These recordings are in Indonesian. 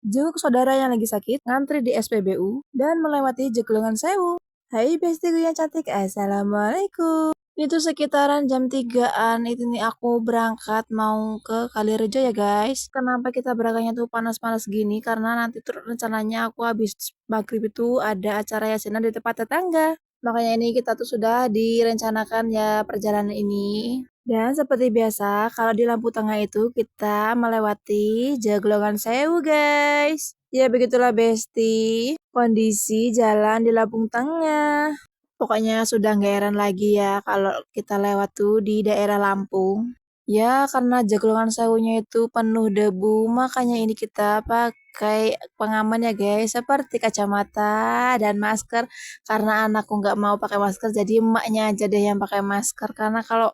jenguk saudara yang lagi sakit, ngantri di SPBU, dan melewati Jeglongan Sewu. Hai bestiku yang cantik, Assalamualaikum. Itu sekitaran jam 3-an, itu nih aku berangkat mau ke Kalirejo ya guys. Kenapa kita berangkatnya tuh panas-panas gini? Karena nanti tuh rencananya aku habis maghrib itu ada acara yasinan di tempat tetangga. Makanya ini kita tuh sudah direncanakan ya perjalanan ini. Dan seperti biasa, kalau di lampu tengah itu kita melewati Jaglongan Sewu, guys. Ya begitulah Besti, kondisi jalan di Lampung Tengah. Pokoknya sudah nggak heran lagi ya kalau kita lewat tuh di daerah Lampung. Ya, karena Jaglongan Sewunya itu penuh debu, makanya ini kita pakai pengaman ya guys, seperti kacamata dan masker. Karena anakku nggak mau pakai masker, jadi emaknya aja deh yang pakai masker. Karena kalau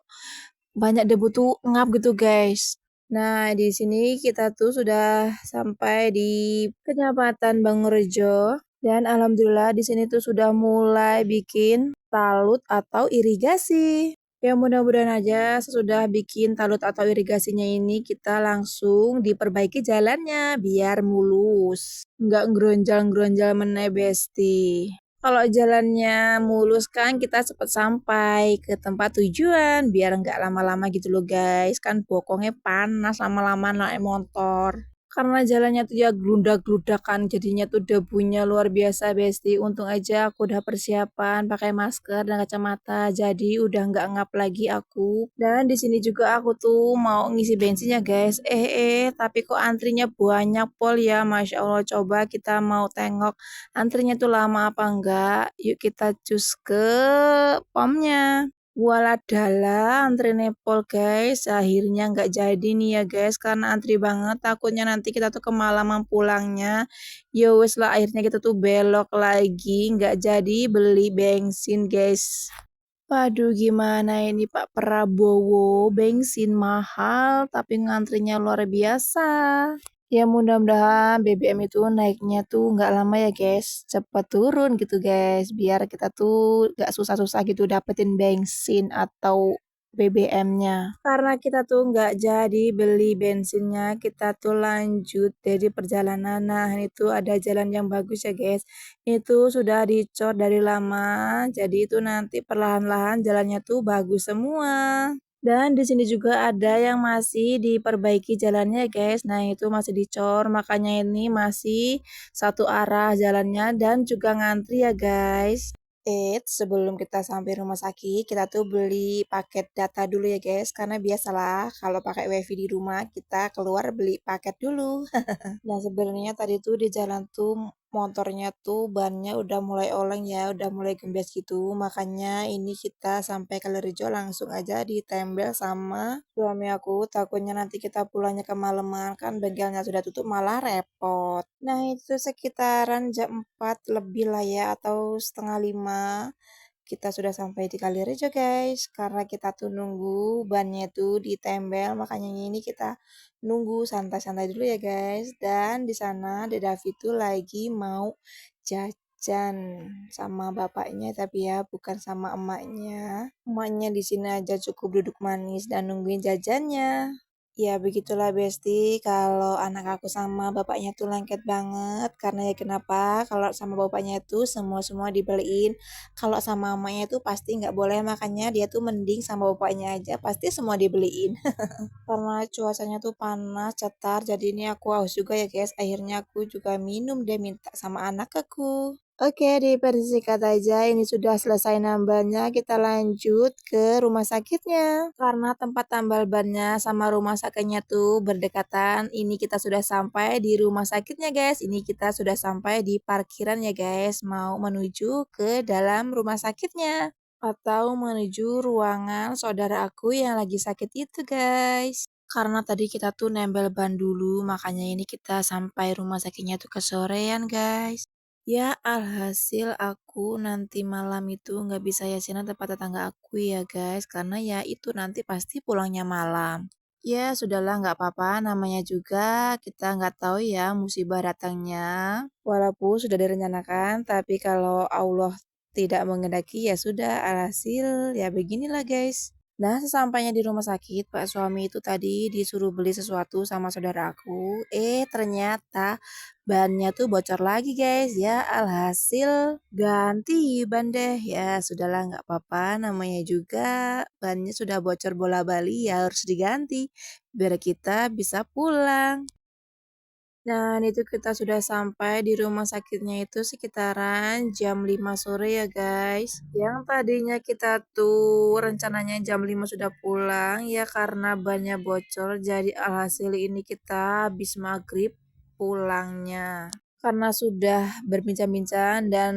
banyak debu tuh ngap gitu guys. Nah, di sini kita tuh sudah sampai di Kecamatan Bangurejo dan alhamdulillah di sini tuh sudah mulai bikin talut atau irigasi. Ya mudah-mudahan aja sesudah bikin talut atau irigasinya ini kita langsung diperbaiki jalannya biar mulus. Nggak geronjal-geronjal meneh besti. Kalau jalannya mulus kan kita cepat sampai ke tempat tujuan biar nggak lama-lama gitu loh guys. Kan bokongnya panas lama-lama naik motor. Karena jalannya tuh ya gludak-gludak kan jadinya tuh debunya luar biasa besti. Untung aja aku udah persiapan pakai masker dan kacamata jadi udah nggak ngap lagi aku. Dan di sini juga aku tuh mau ngisi bensin ya guys. Tapi kok antrinya banyak pol ya. Masya Allah, coba kita mau tengok antrinya tuh lama apa enggak. Yuk kita cus ke pomnya. Waladala antri nepol guys. Akhirnya nggak jadi nih ya guys. Karena antri banget. Takutnya nanti kita tuh kemalaman pulangnya. Ya wes lah akhirnya kita tuh belok lagi. Nggak jadi beli bensin guys. Waduh gimana ini Pak Prabowo. Bensin mahal tapi ngantrinya luar biasa. Ya mudah-mudahan BBM itu naiknya tuh nggak lama ya guys, cepet turun gitu guys, biar kita tuh nggak susah-susah gitu dapetin bensin atau BBM-nya. Karena kita tuh nggak jadi beli bensinnya, kita tuh lanjut dari perjalanan. Nah itu ada jalan yang bagus ya guys, itu sudah dicor dari lama, jadi itu nanti perlahan-lahan jalannya tuh bagus semua. Dan di sini juga ada yang masih diperbaiki jalannya guys. Nah, itu masih dicor, makanya ini masih satu arah jalannya dan juga ngantri ya guys. Sebelum kita sampai rumah sakit, kita tuh beli paket data dulu ya guys. Karena biasalah kalau pakai wifi di rumah, kita keluar beli paket dulu. Nah, sebenarnya tadi tuh di jalan tuh motornya tuh bannya udah mulai oleng ya, udah mulai gembes gitu. Makanya ini kita sampai ke Lerijo langsung aja ditembel sama suami aku. Takutnya nanti kita pulangnya kemalaman kan bengkelnya sudah tutup malah repot. Nah, itu sekitaran jam 4 lebih lah ya atau setengah 5 kita sudah sampai di Kalirejo guys. Karena kita tuh nunggu bannya tuh ditembel, makanya ini kita nunggu santai-santai dulu ya guys. Dan di sana Dedavi tuh lagi mau jajan sama bapaknya tapi ya bukan sama emaknya. Emaknya di sini aja cukup duduk manis dan nungguin jajannya. Ya begitulah Besti, kalau anak aku sama bapaknya tuh lengket banget. Karena ya kenapa, kalau sama bapaknya itu semua-semua dibeliin. Kalau sama mamanya itu pasti nggak boleh, makanya dia tuh mending sama bapaknya aja, pasti semua dibeliin. Karena cuacanya tuh panas, cetar, jadi ini aku haus juga ya guys. Akhirnya aku juga minum deh minta sama anak aku. Oke, dipersingkat aja. Ini sudah selesai nambahnya. Kita lanjut ke rumah sakitnya. Karena tempat tambal bannya sama rumah sakitnya tuh berdekatan. Ini kita sudah sampai di rumah sakitnya, guys. Ini kita sudah sampai di parkiran ya, guys. Mau menuju ke dalam rumah sakitnya. Atau menuju ruangan saudara aku yang lagi sakit itu, guys. Karena tadi kita tuh nempel ban dulu, makanya ini kita sampai rumah sakitnya tuh kesorean, guys. Ya, alhasil aku nanti malam itu nggak bisa yasinan tempat tetangga aku ya guys, karena ya itu nanti pasti pulangnya malam. Ya, sudahlah nggak apa-apa, namanya juga kita nggak tahu ya musibah datangnya. Walaupun sudah direncanakan, tapi kalau Allah tidak mengendaki ya sudah, alhasil ya beginilah guys. Nah, sesampainya di rumah sakit, Pak suami itu tadi disuruh beli sesuatu sama saudara aku. Ternyata bannya tuh bocor lagi, guys. Ya, alhasil ganti ban deh. Ya, sudahlah nggak apa-apa. Namanya juga bannya sudah bocor bola bali, ya harus diganti. Biar kita bisa pulang. Dan itu kita sudah sampai di rumah sakitnya itu sekitaran jam 5 sore ya guys. Yang tadinya kita tuh rencananya jam 5 sudah pulang ya karena bannya bocor. Jadi alhasil ini kita habis maghrib pulangnya. Karena sudah berbincang-bincang dan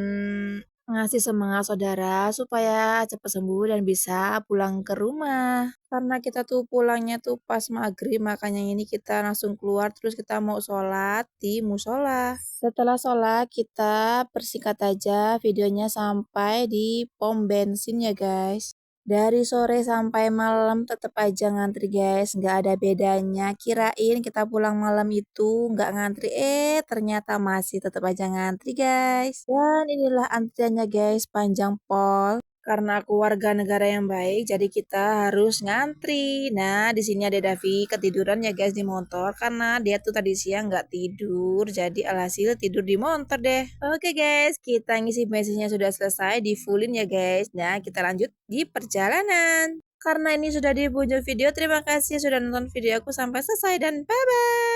ngasih semangat saudara supaya cepat sembuh dan bisa pulang ke rumah. Karena kita tuh pulangnya tuh pas maghrib, makanya ini kita langsung keluar terus kita mau sholat di musola. Setelah sholat kita persingkat aja videonya sampai di pom bensin ya guys. Dari sore sampai malam tetap aja ngantri guys, nggak ada bedanya. Kirain kita pulang malam itu nggak ngantri, ternyata masih tetap aja ngantri guys. Dan inilah antriannya guys, panjang pol. Karena aku warga negara yang baik, jadi kita harus ngantri. Nah, di sini ada Davi ketiduran ya guys di motor karena dia tuh tadi siang nggak tidur, jadi alhasil tidur di motor deh. Oke guys, kita ngisi bensinnya sudah selesai, di fullin ya guys. Nah, kita lanjut di perjalanan. Karena ini sudah di ujung video, terima kasih sudah nonton video aku sampai selesai dan bye-bye.